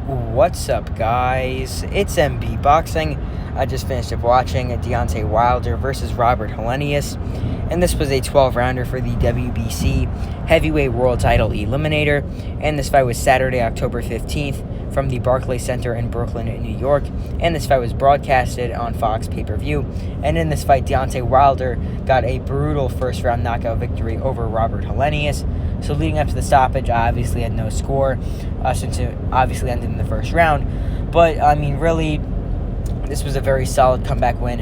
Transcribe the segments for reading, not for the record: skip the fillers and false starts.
What's up, guys? It's MB Boxing. I just finished up watching Deontay Wilder versus Robert Helenius, and this was a 12-rounder for the WBC Heavyweight World Title Eliminator, and this fight was Saturday, October 15th from the Barclays Center in Brooklyn, New York, and this fight was broadcasted on Fox pay-per-view, and in this fight, Deontay Wilder got a brutal first-round knockout victory over Robert Helenius. So leading up to the stoppage, I obviously had no score since it obviously ended in the first round. But, really, this was a very solid comeback win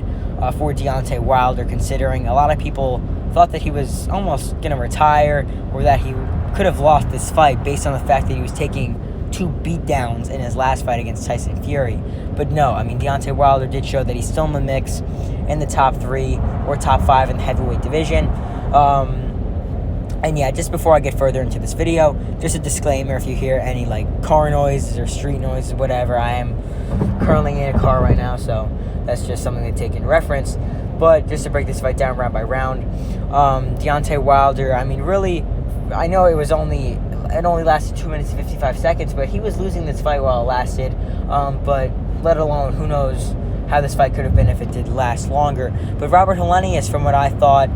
for Deontay Wilder, considering a lot of people thought that he was almost going to retire or that he could have lost this fight based on the fact that he was taking 2 beatdowns in his last fight against Tyson Fury. But no, Deontay Wilder did show that he's still in the mix in the top 3 or top 5 in the heavyweight division. And yeah, just before I get further into this video, just a disclaimer: if you hear any car noises or street noises, whatever, I am currently in a car right now, so that's just something to take in reference. But just to break this fight down round by round, Deontay Wilder, really, I know it only lasted 2 minutes and 55 seconds, but he was losing this fight while it lasted. But let alone, who knows how this fight could have been if it did last longer. But Robert Helenius, from what I thought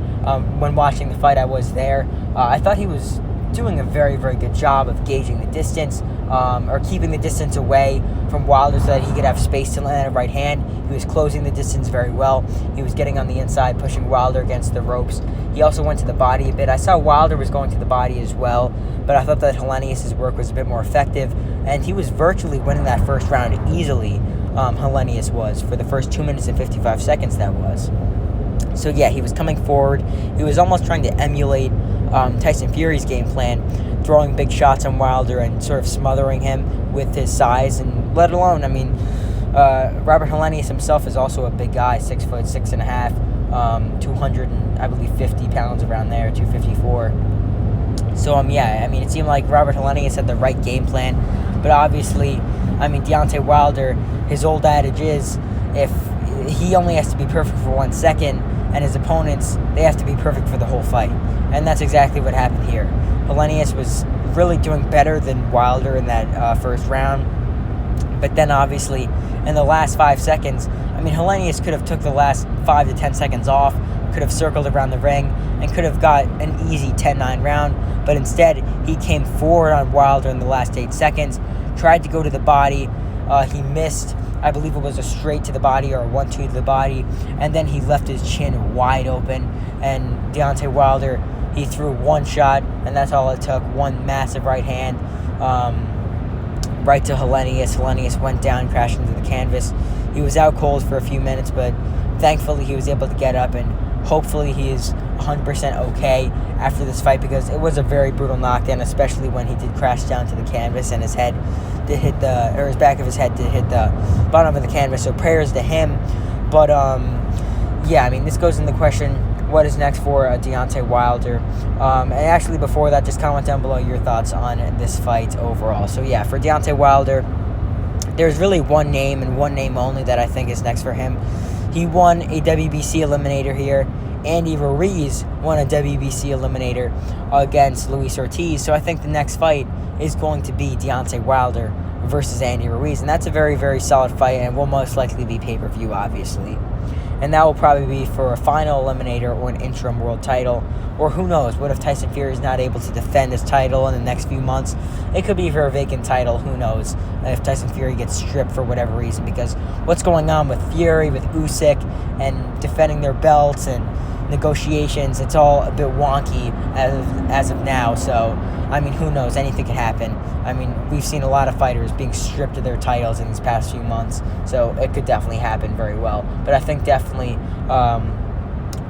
when watching the fight, I was there. I thought he was doing a very, very good job of gauging the distance or keeping the distance away from Wilder so that he could have space to land a right hand. He was closing the distance very well. He was getting on the inside, pushing Wilder against the ropes. He also went to the body a bit. I saw Wilder was going to the body as well, but I thought that Helenius' work was a bit more effective, and he was virtually winning that first round easily. Helenius was, for the first 2 minutes and 55 seconds, that was. So yeah, he was coming forward. He was almost trying to emulate Tyson Fury's game plan, throwing big shots on Wilder and sort of smothering him with his size, and let alone, Robert Helenius himself is also a big guy, 6'6.5", 250 pounds around there, 254. So it seemed like Robert Helenius had the right game plan, but obviously, Deontay Wilder, his old adage is, if he only has to be perfect for 1 second, and his opponents, they have to be perfect for the whole fight. And that's exactly what happened here. Helenius was really doing better than Wilder in that first round. But then, obviously, in the last 5 seconds, Helenius could have took the last 5 to 10 seconds off, could have circled around the ring, and could have got an easy 10-9 round. But instead, he came forward on Wilder in the last 8 seconds, tried to go to the body. He missed. I believe it was a straight to the body or a 1-2 to the body, and then he left his chin wide open, and Deontay Wilder, he threw one shot, and that's all it took, one massive right hand, right to Helenius. Helenius went down, crashed into the canvas. He was out cold for a few minutes, but thankfully he was able to get up, and hopefully he is 100% okay after this fight, because it was a very brutal knockdown, especially when he did crash down to the canvas and his head did hit his back of his head did hit the bottom of the canvas. So prayers to him. But this goes into the question: what is next for Deontay Wilder? And actually, before that, just comment down below your thoughts on this fight overall. So yeah, for Deontay Wilder, there's really one name and one name only that I think is next for him. He won a WBC eliminator here. Andy Ruiz won a WBC eliminator against Luis Ortiz. So I think the next fight is going to be Deontay Wilder versus Andy Ruiz. And that's a very, very solid fight, and will most likely be pay-per-view, obviously. And that will probably be for a final eliminator or an interim world title. Or who knows, what if Tyson Fury is not able to defend his title in the next few months? It could be for a vacant title, who knows, if Tyson Fury gets stripped for whatever reason. Because what's going on with Fury, with Usyk, and defending their belts and negotiations, it's all a bit wonky as of now. So, who knows, anything could happen. We've seen a lot of fighters being stripped of their titles in these past few months, so it could definitely happen very well. But I think definitely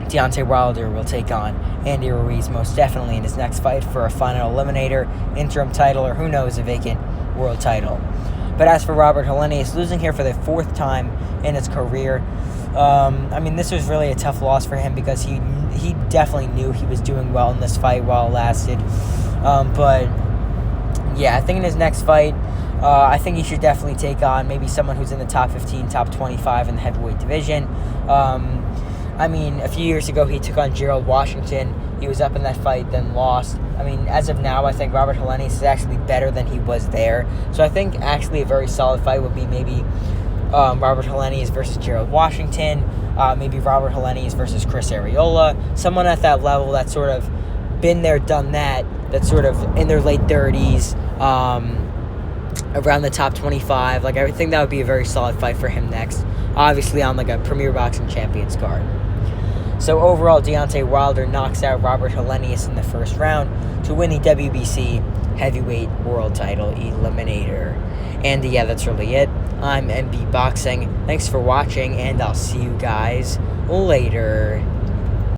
Deontay Wilder will take on Andy Ruiz most definitely in his next fight for a final eliminator, interim title, or who knows, a vacant world title. But as for Robert Helenius, losing here for the 4th time in his career, this was really a tough loss for him, because he definitely knew he was doing well in this fight while it lasted. But yeah, I think in his next fight, I think he should definitely take on maybe someone who's in the top 15, top 25 in the heavyweight division. I mean, a few years ago, he took on Gerald Washington. He was up in that fight, then lost. I mean, as of now, I think Robert Helenius is actually better than he was there. So I think actually a very solid fight would be maybe Robert Helenius versus Gerald Washington. Maybe Robert Helenius versus Chris Arreola. Someone at that level that's sort of been there, done that, that's sort of in their late 30s, around the top 25. Like, I think that would be a very solid fight for him next. Obviously on like a Premier Boxing Champions card. So overall, Deontay Wilder knocks out Robert Helenius in the first round to win the WBC Heavyweight World Title Eliminator. And yeah, that's really it. I'm MB Boxing. Thanks for watching, and I'll see you guys later.